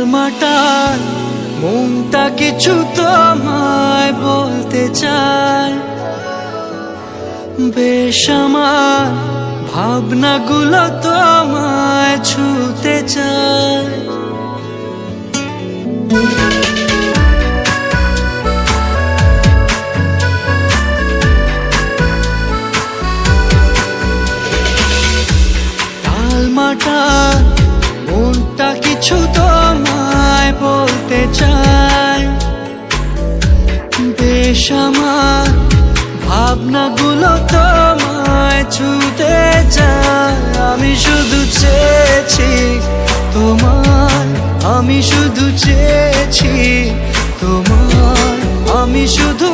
টালমাটাল মনটা কিছু তোমায় বলতে চায়, বেশ আমার ভাবনাগুলো তোমায় ছুতে চায়। টালমাটাল মনটা কিছু তোমায় বলতে চায়, বেশ আমার ভাবনাগুলো তোমায় ছুতে চায়। আমি শুধু চেয়েছি তোমার, আমি শুধু চেয়েছি তোমার, আমি শুধু